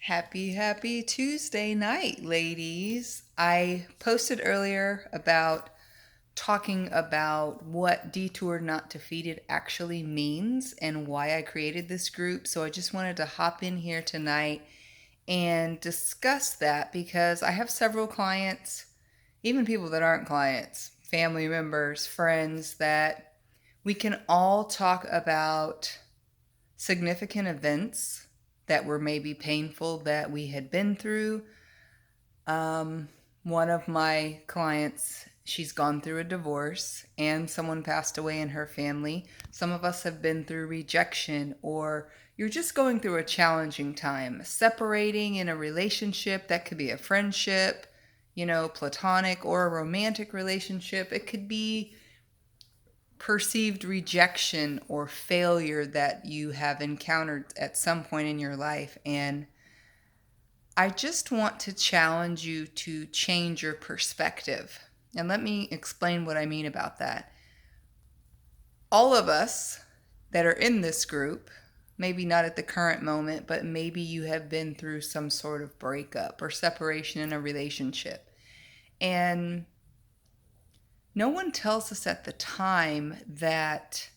Happy Tuesday night, ladies. I posted earlier about talking about what detour not defeated actually means and why I created this group. So I just wanted to hop in here tonight and discuss that because I have several clients, even people that aren't clients, family members, friends, that we can all talk about significant events that were maybe painful that we had been through. Um, One of my clients, she's gone through a divorce and someone passed away in her family. Some of us have been through rejection, or you're just going through a challenging time, separating in a relationship that could be a friendship, platonic or a romantic relationship. It could be perceived rejection or failure that you have encountered at some point in your life. And I just want to challenge you to change your perspective. And let me explain what I mean about that. All of us that are in this group, maybe not at the current moment, but maybe you have been through some sort of breakup or separation in a relationship. And no one tells us at the time that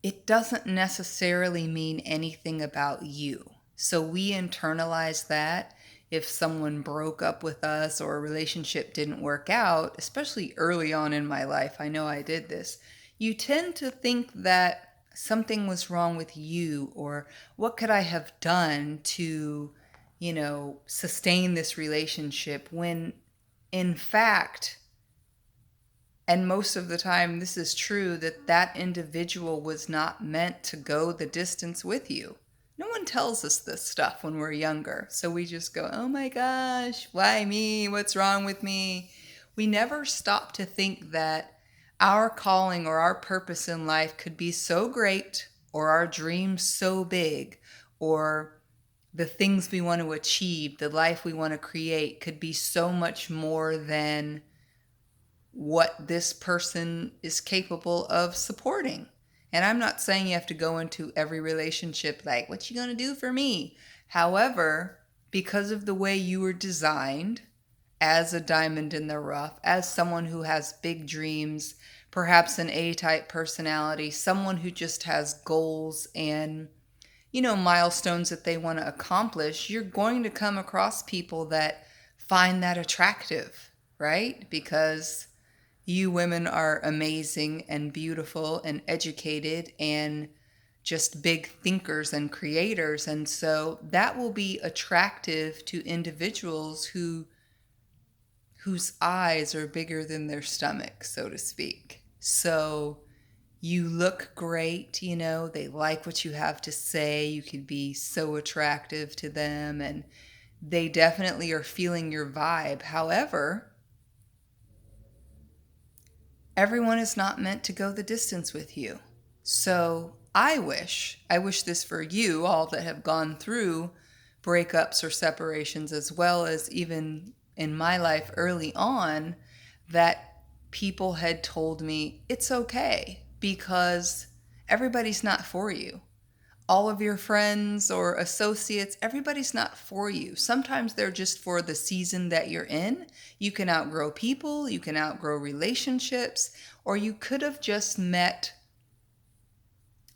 it doesn't necessarily mean anything about you. So we internalize that if someone broke up with us or a relationship didn't work out, especially early on in my life, I know I did this. You tend to think that something was wrong with you, or what could I have done to, sustain this relationship, when in fact, and most of the time this is true, that individual was not meant to go the distance with you. No one tells us this stuff when we're younger. So we just go, oh my gosh, why me? What's wrong with me? We never stop to think that our calling or our purpose in life could be so great, or our dreams so big, or the things we want to achieve, the life we want to create could be so much more than what this person is capable of supporting. And I'm not saying you have to go into every relationship like, what you gonna do for me? However, because of the way you were designed as a diamond in the rough, as someone who has big dreams, perhaps an A-type personality, someone who just has goals and milestones that they want to accomplish, you're going to come across people that find that attractive, right? Because you women are amazing and beautiful and educated and just big thinkers and creators. And so that will be attractive to individuals whose eyes are bigger than their stomach, so to speak. So you look great, they like what you have to say. You could be so attractive to them, and they definitely are feeling your vibe. However, everyone is not meant to go the distance with you. So I wish this for you all that have gone through breakups or separations, as well as even in my life early on, that people had told me it's okay because everybody's not for you. All of your friends or associates, everybody's not for you. Sometimes they're just for the season that you're in. You can outgrow people, you can outgrow relationships, or you could have just met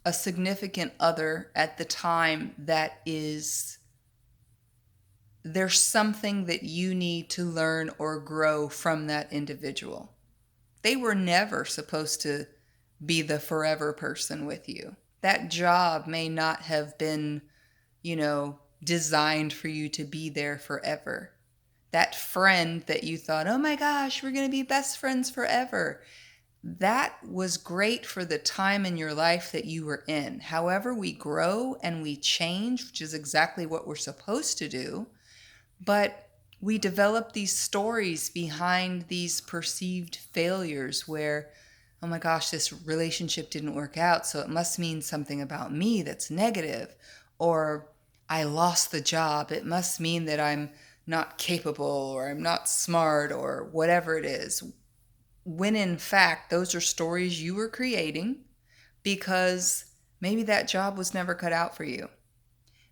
a significant other at the time that is, there's something that you need to learn or grow from that individual. They were never supposed to be the forever person with you. That job may not have been, designed for you to be there forever. That friend that you thought, oh my gosh, we're going to be best friends forever, that was great for the time in your life that you were in. However, we grow and we change, which is exactly what we're supposed to do. But we develop these stories behind these perceived failures where, oh my gosh, this relationship didn't work out, so it must mean something about me that's negative. Or I lost the job, it must mean that I'm not capable or I'm not smart or whatever it is. When in fact, those are stories you were creating because Maybe that job was never cut out for you.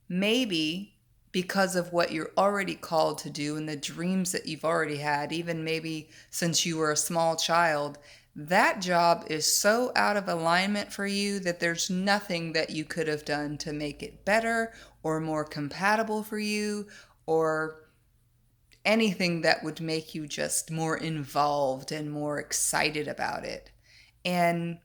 Maybe because of what you're already called to do and the dreams that you've already had, even maybe since you were a small child, that job is so out of alignment for you that there's nothing that you could have done to make it better or more compatible for you, or anything that would make you just more involved and more excited about it. And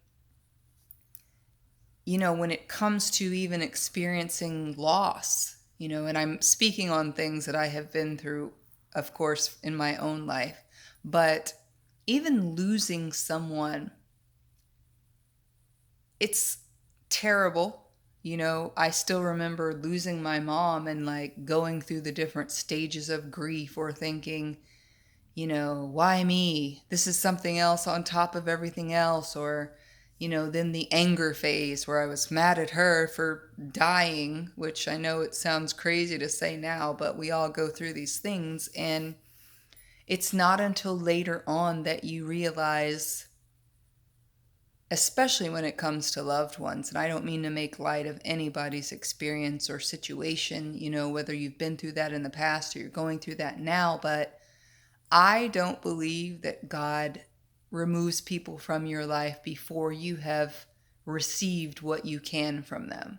when it comes to even experiencing loss, and I'm speaking on things that I have been through, of course, in my own life, but even losing someone, it's terrible. I still remember losing my mom and like going through the different stages of grief or thinking, why me? This is something else on top of everything else. Or, then the anger phase where I was mad at her for dying, which I know it sounds crazy to say now, but we all go through these things. And it's not until later on that you realize, especially when it comes to loved ones, and I don't mean to make light of anybody's experience or situation, whether you've been through that in the past or you're going through that now, but I don't believe that God removes people from your life before you have received what you can from them.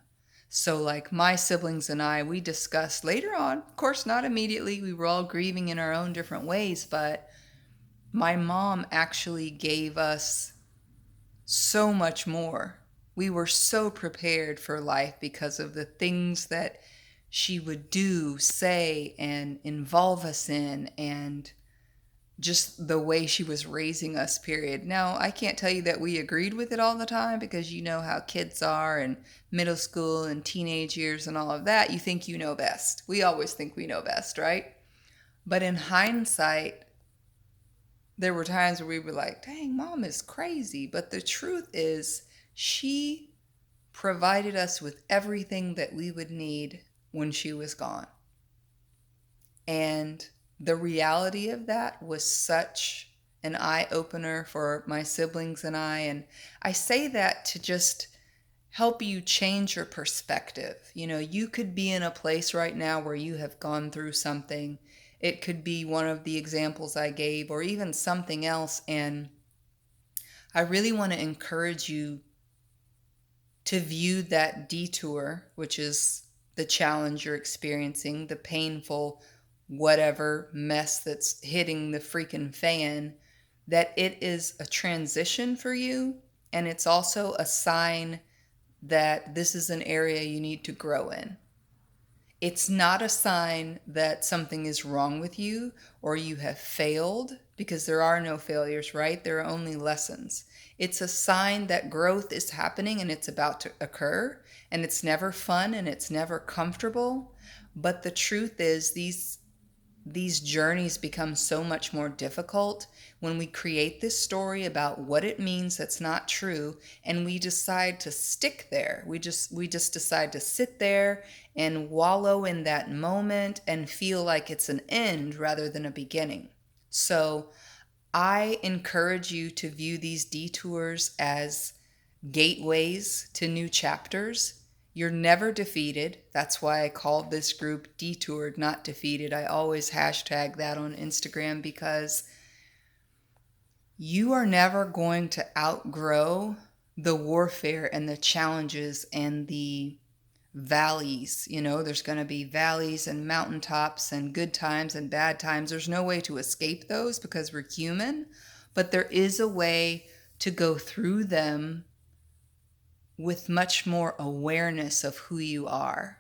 So, like my siblings and I, we discussed later on, of course, not immediately, we were all grieving in our own different ways, but my mom actually gave us so much more. We were so prepared for life because of the things that she would do, say, and involve us in, and just the way she was raising us, period. Now, I can't tell you that we agreed with it all the time, because you know how kids are in middle school and teenage years and all of that. You think you know best. We always think we know best, right? But in hindsight, there were times where we were like, dang, mom is crazy. But the truth is, she provided us with everything that we would need when she was gone. And the reality of that was such an eye opener for my siblings and I. And I say that to just help you change your perspective. You could be in a place right now where you have gone through something. It could be one of the examples I gave, or even something else. And I really want to encourage you to view that detour, which is the challenge you're experiencing, the painful whatever mess that's hitting the freaking fan, that it is a transition for you. And it's also a sign that this is an area you need to grow in. It's not a sign that something is wrong with you or you have failed, because there are no failures, right? There are only lessons. It's a sign that growth is happening and it's about to occur, and it's never fun and it's never comfortable. But the truth is, these journeys become so much more difficult when we create this story about what it means that's not true, and we decide to stick there. We just decide to sit there and wallow in that moment and feel like it's an end rather than a beginning. So I encourage you to view these detours as gateways to new chapters. You're never defeated. That's why I called this group Detoured, Not Defeated. I always hashtag that on Instagram, because you are never going to outgrow the warfare and the challenges and the valleys. There's going to be valleys and mountaintops and good times and bad times. There's no way to escape those because we're human, but there is a way to go through them with much more awareness of who you are,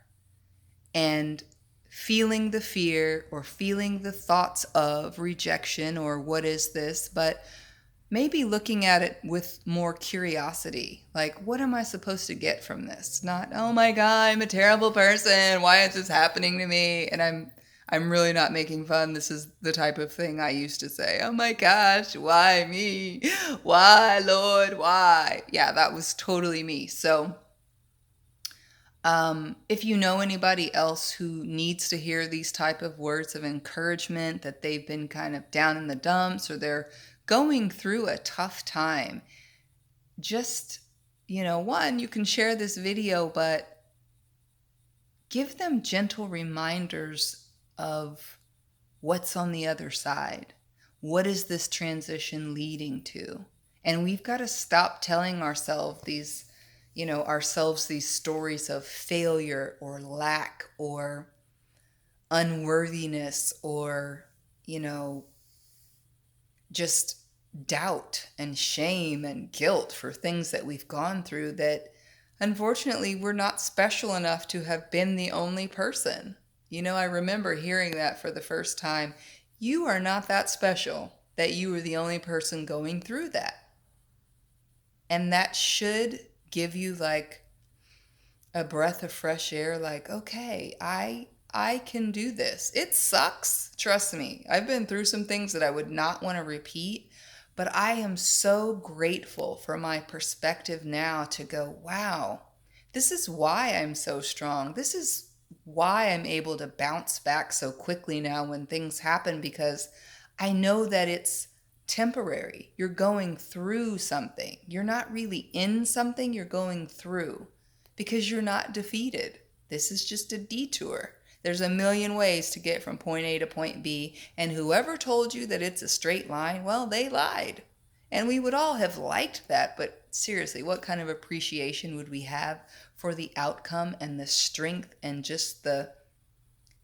and feeling the fear or feeling the thoughts of rejection or what is this, but maybe looking at it with more curiosity. Like, what am I supposed to get from this? Not, oh my God, I'm a terrible person. Why is this happening to me? And I'm really not making fun. This is the type of thing I used to say. Oh my gosh, why me? Why, Lord, why? Yeah, that was totally me. So if you know anybody else who needs to hear these type of words of encouragement, that they've been kind of down in the dumps or they're going through a tough time, just, one, you can share this video, but give them gentle reminders of what's on the other side. What is this transition leading to? And we've got to stop telling ourselves these stories of failure or lack or unworthiness or, just doubt and shame and guilt for things that we've gone through that unfortunately we're not special enough to have been the only person. I remember hearing that for the first time. You are not that special that you were the only person going through that. And that should give you like a breath of fresh air, like, okay, I can do this. It sucks, trust me. I've been through some things that I would not want to repeat, but I am so grateful for my perspective now to go, wow, this is why I'm so strong. This is why I'm able to bounce back so quickly now when things happen, because I know that it's temporary. You're going through something. You're not really in something, you're going through, because you're not defeated. This is just a detour. There's a million ways to get from point A to point B, and whoever told you that it's a straight line, well, they lied. And we would all have liked that, but seriously, what kind of appreciation would we have for the outcome and the strength and just the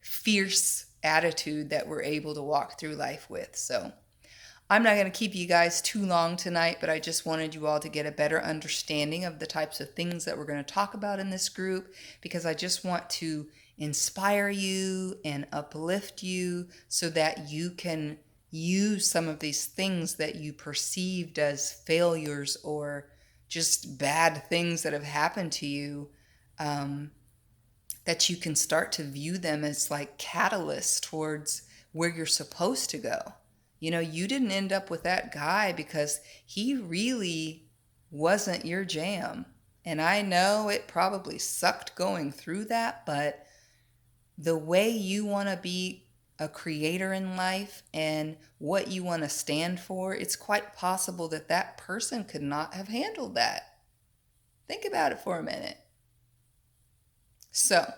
fierce attitude that we're able to walk through life with? So I'm not going to keep you guys too long tonight, but I just wanted you all to get a better understanding of the types of things that we're going to talk about in this group, because I just want to inspire you and uplift you so that you can use some of these things that you perceived as failures or just bad things that have happened to you, that you can start to view them as like catalysts towards where you're supposed to go. You didn't end up with that guy because he really wasn't your jam. And I know it probably sucked going through that, but the way you want to be a creator in life and what you want to stand for, it's quite possible that that person could not have handled that. Think about it for a minute. So,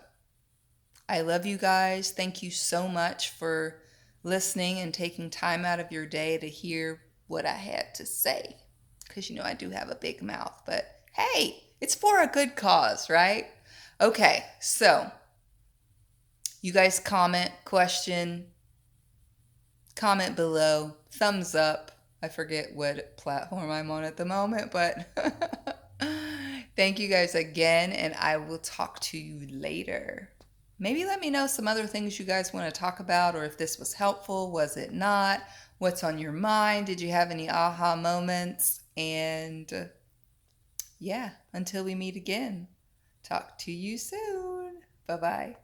I love you guys. Thank you so much for listening and taking time out of your day to hear what I had to say. Because I do have a big mouth, but hey, it's for a good cause, right? Okay, so you guys comment below, thumbs up. I forget what platform I'm on at the moment, but thank you guys again, and I will talk to you later. Maybe let me know some other things you guys want to talk about, or if this was helpful, was it not? What's on your mind? Did you have any aha moments? And yeah, until we meet again, talk to you soon. Bye-bye.